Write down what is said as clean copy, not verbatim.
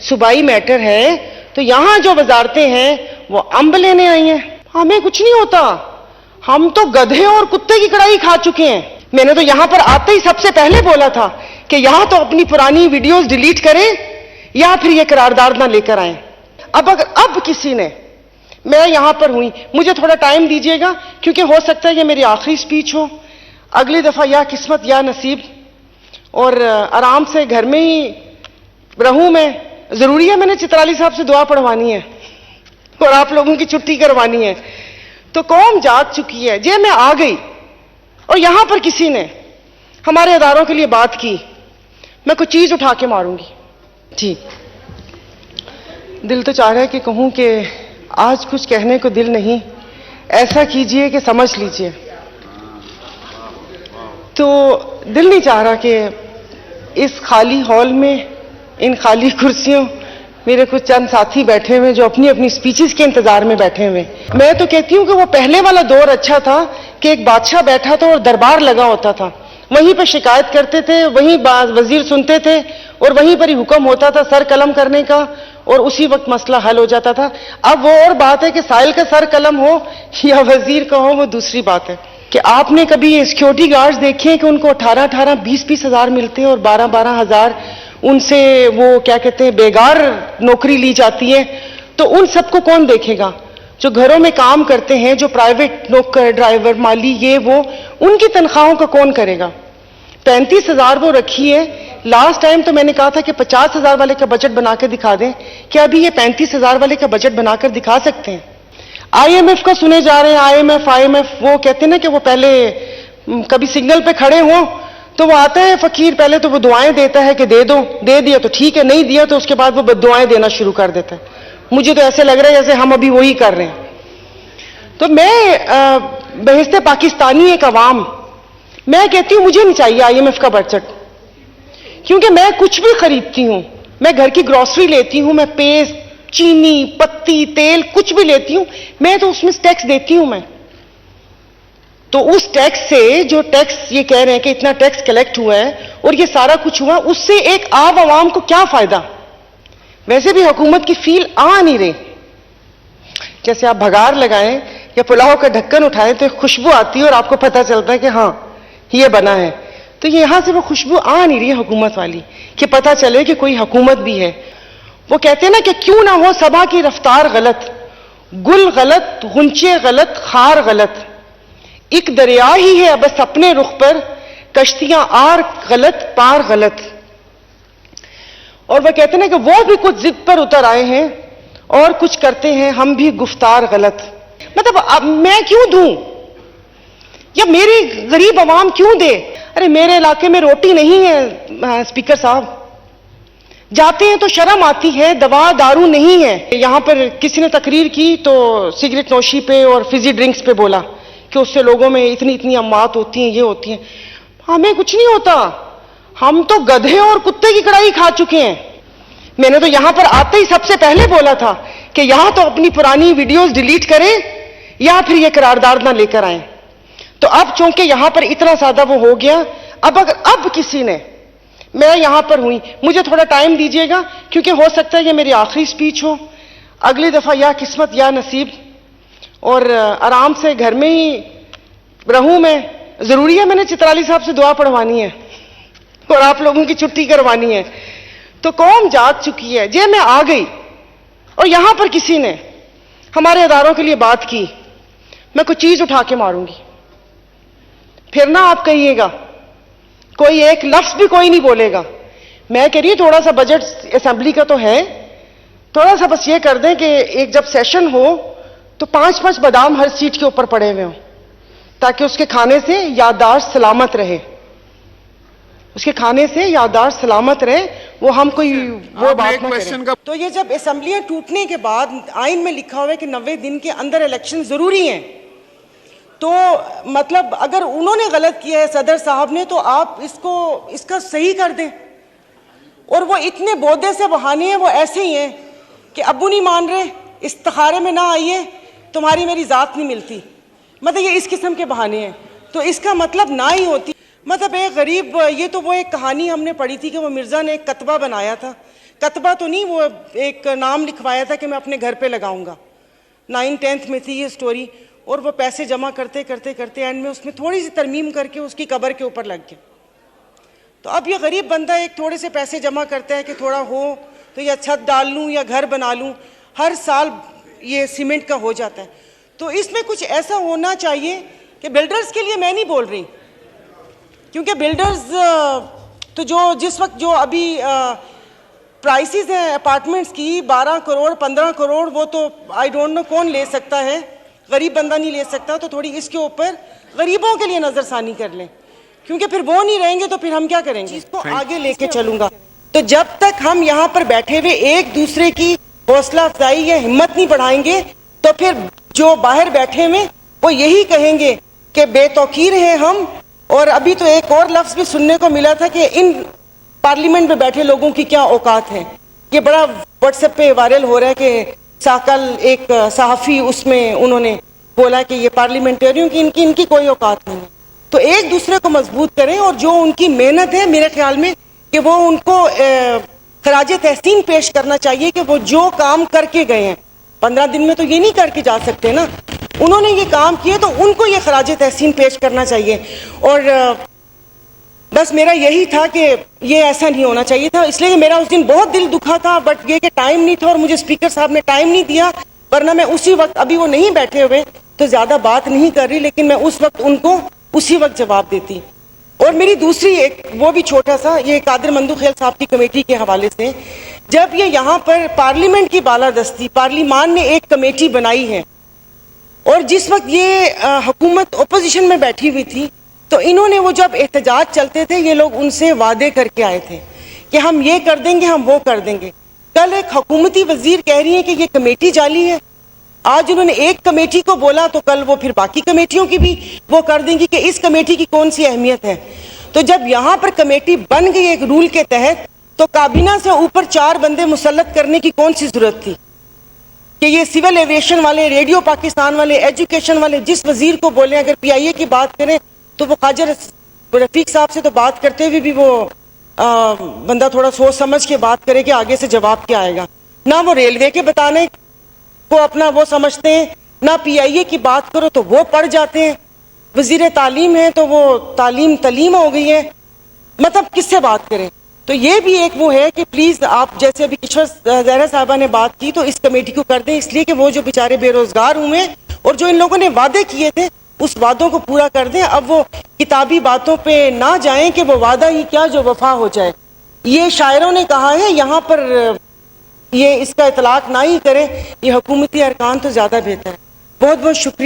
सूबाई मैटर है तो यहाँ जो वजारतें हैं वो अम्ब लेने आई हैं। हमें कुछ नहीं होता, हम तो गधे और कुत्ते की कड़ाई खा चुके हैं। मैंने तो यहाँ पर आते ही सबसे पहले बोला था कि यहाँ तो अपनी पुरानी वीडियोस डिलीट करें या फिर ये करारदाद ना लेकर आए। अब किसी ने, मैं यहाँ पर हुई, मुझे थोड़ा टाइम दीजिएगा क्योंकि हो सकता है ये मेरी आखिरी स्पीच हो। अगली दफा या किस्मत या नसीब, और आराम से घर में ही रहूं मैं। जरूरी है मैंने चित्राली साहब से दुआ पढ़वानी है और आप लोगों की छुट्टी करवानी है। तो कौम जाग चुकी है, जे मैं आ गई और यहां पर किसी ने हमारे अदारों के लिए बात की, मैं कोई चीज उठा के मारूंगी। जी, दिल तो चाह रहा है कि कहूं कि आज कुछ कहने को दिल नहीं, ऐसा कीजिए कि समझ लीजिए। तो दिल नहीं चाह रहा कि इस खाली हॉल में, इन खाली कुर्सियों, मेरे कुछ चंद साथी बैठे हुए जो अपनी अपनी स्पीचेस के इंतजार में बैठे हुए। मैं तो कहती हूं कि वो पहले वाला दौर अच्छा था कि एक बादशाह बैठा था और दरबार लगा होता था, वहीं पर शिकायत करते थे, वहीं वजीर सुनते थे और वहीं पर ही हुक्म होता था सर कलम करने का और उसी वक्त मसला हल हो जाता था। अब वो और बात है कि साहिल का सर कलम हो या वजीर का हो, वो दूसरी बात है। कि आपने कभी सिक्योरिटी गार्ड्स देखे हैं कि उनको 18-18, 20-20 हजार मिलते हैं और 12-12 हजार उनसे वो क्या कहते हैं बेगार नौकरी ली जाती है। तो उन सबको कौन देखेगा? जो घरों में काम करते हैं, जो प्राइवेट नौकर, ड्राइवर, माली, ये वो, उनकी तनख्वाहों का कौन करेगा? 35 हजार वो रखी है। लास्ट टाइम तो मैंने कहा था कि 50 हजार वाले का बजट बनाकर दिखा दें। क्या अभी ये 35 हजार वाले का बजट बनाकर दिखा सकते हैं? IMF का सुने जा रहे हैं, IMF, वो कहते हैं ना कि वो पहले कभी सिग्नल पे खड़े हों तो वो आता है फकीर, पहले तो वो दुआएं देता है कि दे दो, दे दिया तो ठीक है, नहीं दिया तो उसके बाद वो दुआएं देना शुरू कर देता है। मुझे तो ऐसे लग रहा है जैसे हम अभी वही कर रहे हैं। तो मैं बहिस्ते पाकिस्तानी एक अवाम, मैं कहती हूं मुझे नहीं चाहिए IMF का बजट, क्योंकि मैं कुछ भी खरीदती हूं, मैं घर की ग्रोसरी लेती हूं, मैं पेस्ट, चीनी, पत्ती, तेल कुछ भी लेती हूं, मैं तो उसमें टैक्स देती हूं। मैं तो उस टैक्स से, जो टैक्स ये कह रहे हैं कि इतना टैक्स कलेक्ट हुआ है और ये सारा कुछ हुआ, उससे एक आम आवाम को क्या फायदा? वैसे भी हुकूमत की फील आ नहीं रही। जैसे आप भगार लगाएं या पुलाव का ढक्कन उठाएं तो खुशबू आती है और आपको पता चलता है कि हाँ ये बना है। तो यहां से वो खुशबू आ नहीं रही है हुकूमत वाली कि पता चले कि कोई हुकूमत भी है। वो कहते हैं ना कि क्यों ना हो सबा की रफ्तार गलत, गुल गलत, गुंचे गलत, खार गलत, एक दरिया ही है बस अपने रुख पर, कश्तियां आर गलत, पार गलत। और वह कहते हैं कि वो भी कुछ जिद पर उतर आए हैं और कुछ करते हैं हम भी गुफ्तार गलत। मतलब अब मैं क्यों दूं या मेरी गरीब आवाम क्यों दे? अरे मेरे इलाके में रोटी नहीं है स्पीकर साहब, जाते हैं तो शर्म आती है, दवा दारू नहीं है। यहां पर किसी ने तकरीर की तो सिगरेट नोशी पे और फिजी ड्रिंक्स पे बोला कि उससे लोगों में इतनी इतनी अम्मात होती हैं, ये होती हैं। हमें कुछ नहीं होता, हम तो गधे और कुत्ते की कड़ाई खा चुके हैं। मैंने तो यहां पर आते ही सबसे पहले बोला था कि यहां तो अपनी पुरानी वीडियोस डिलीट करें या फिर ये करारदाद ना लेकर आए। तो अब चूंकि यहां पर इतना ज्यादा वो हो गया, अब किसी ने, मैं यहां पर हुई, मुझे थोड़ा टाइम दीजिएगा क्योंकि हो सकता है ये मेरी आखिरी स्पीच हो। अगली दफा या किस्मत या नसीब, और आराम से घर में ही रहूं मैं। जरूरी है मैंने चित्राली साहब से दुआ पढ़वानी है और आप लोगों की छुट्टी करवानी है। तो कौम जाग चुकी है, जे मैं आ गई और यहां पर किसी ने हमारे अदारों के लिए बात की, मैं कोई चीज उठा के मारूंगी। फिर ना आप कहिएगा, कोई एक लफ्ज भी कोई नहीं बोलेगा। मैं कह रही हूं थोड़ा सा बजट असेंबली का तो है, थोड़ा सा बस ये कर दें कि एक जब सेशन हो तो 5-5 बादाम हर सीट के ऊपर पड़े हुए हों, ताकि उसके खाने से याददाश्त सलामत रहे, उसके खाने से याददाश्त सलामत रहे। वो हम कोई वो बात ना करें। तो ये जब असेंबलियां टूटने के बाद आइन में लिखा हुआ है कि 90 दिन के अंदर इलेक्शन जरूरी हैं, तो मतलब अगर उन्होंने गलत किया है सदर साहब ने, तो आप इसका सही कर दें। और वो इतने बोदे से बहाने हैं, वो ऐसे ही हैं कि अब्बू नहीं मान रहे, इस्तिखारे में ना आइए, तुम्हारी मेरी जात नहीं मिलती। मतलब ये इस किस्म के बहाने हैं। तो इसका मतलब ना ही होती। मतलब एक गरीब, ये तो वो एक कहानी हमने पढ़ी थी कि वो मिर्जा ने एक कतबा बनाया था। कतबा तो नहीं, वो एक नाम लिखवाया था कि मैं अपने घर पे लगाऊंगा। 9th-10th में थी ये स्टोरी, और वो पैसे जमा करते करते करते एंड में उसमें थोड़ी सी तरमीम करके उसकी कब्र के ऊपर लग गया। तो अब ये गरीब बंदा एक थोड़े से पैसे जमा करता है कि थोड़ा हो तो या छत डाल लूँ या घर बना लूँ, हर साल ये सीमेंट का हो जाता है। तो इसमें कुछ ऐसा होना चाहिए कि बिल्डर्स के लिए मैं नहीं बोल रही, क्योंकि बिल्डर्स तो जो जिस वक्त जो अभी प्राइसेस हैं अपार्टमेंट्स की 12 करोड़ 15 करोड़, वो तो आई डोंट नो कौन ले सकता है, गरीब बंदा नहीं ले सकता। तो थोड़ी इसके ऊपर गरीबों के लिए नज़रसानी कर लें, क्योंकि फिर वो नहीं रहेंगे तो फिर हम क्या करेंगे। इसको आगे लेके चलूंगा। तो जब तक हम यहाँ पर बैठे हुए एक दूसरे की हौसला अफजाई या हिम्मत नहीं बढ़ाएंगे, तो फिर जो बाहर बैठे हुए वो यही कहेंगे कि बेतौकीर हैं हम। और अभी तो एक और लफ्ज़ भी सुनने को मिला था कि इन पार्लियामेंट में बैठे लोगों की क्या औकात है। ये बड़ा व्हाट्सएप पे वायरल हो रहा है कि कल एक सहाफ़ी उसमें उन्होंने बोला कि ये पार्लियामेंटेरियन की इनकी कोई औकात नहीं है। तो एक दूसरे को मजबूत करें, और जो उनकी मेहनत है मेरे ख्याल में कि वो उनको खराज तहसीन पेश करना चाहिए कि वो जो काम करके गए हैं 15 दिन में तो ये नहीं करके जा सकते ना, उन्होंने ये काम किए तो उनको ये खराज तहसीन पेश करना चाहिए। और बस मेरा यही था कि ये ऐसा नहीं होना चाहिए था, इसलिए कि मेरा उस दिन बहुत दिल दुखा था, बट ये कि टाइम नहीं था और मुझे स्पीकर साहब ने टाइम नहीं दिया, वरना मैं उसी वक्त, अभी वो नहीं बैठे हुए तो ज़्यादा बात नहीं कर रही, लेकिन मैं उस वक्त उनको उसी वक्त जवाब देती। और मेरी दूसरी एक वो भी छोटा सा, ये कादिर मंदू खेल साहब की कमेटी के हवाले से, जब ये यहाँ पर पार्लियामेंट की बालादस्ती, पार्लियामान ने एक कमेटी बनाई है, और जिस वक्त ये हुकूमत ओपोजिशन में बैठी हुई थी, तो इन्होंने वो जब एहतजाज चलते थे ये लोग उनसे वादे करके आए थे कि हम ये कर देंगे, हम वो कर देंगे। कल एक हुकूमती वजीर कह रही है कि ये कमेटी जाली है। आज उन्होंने एक कमेटी को बोला तो कल वो फिर बाकी कमेटियों की भी वो कर देंगी कि इस कमेटी की कौन सी अहमियत है। तो जब यहाँ पर कमेटी बन गई एक रूल के तहत, तो काबीना से ऊपर 4 बंदे मुसल्लत करने की कौन सी जरूरत थी कि ये सिविल एविएशन वाले, रेडियो पाकिस्तान वाले, एजुकेशन वाले, जिस वजीर को बोले अगर PIA की बात करें तो वो ख्वाजा रफीक साहब से तो बात करते हुए भी वो बंदा थोड़ा सोच समझ के बात करे कि आगे से जवाब क्या आएगा। ना वो रेलवे के बताने को अपना वो समझते हैं, ना PIA की बात करो तो वो पढ़ जाते हैं। वजीर तालीम है तो वो तलीम हो गई है, मतलब किससे बात करें। तो ये भी एक वो है कि प्लीज़ आप, जैसे अभी किशोर जहरा साहबा ने बात की, तो इस कमेटी को कर दें, इसलिए कि वो जो बेचारे बेरोजगार हुए और जो इन लोगों ने वादे किए थे उस वादों को पूरा कर दें। अब वो किताबी बातों पे ना जाएं कि वो वादा ही क्या जो वफा हो जाए। ये शायरों ने कहा है, यहाँ पर ये इसका इतलाक ना ही करें, ये हुकूमती अरकान तो ज़्यादा बेहतर है। बहुत बहुत शुक्रिया।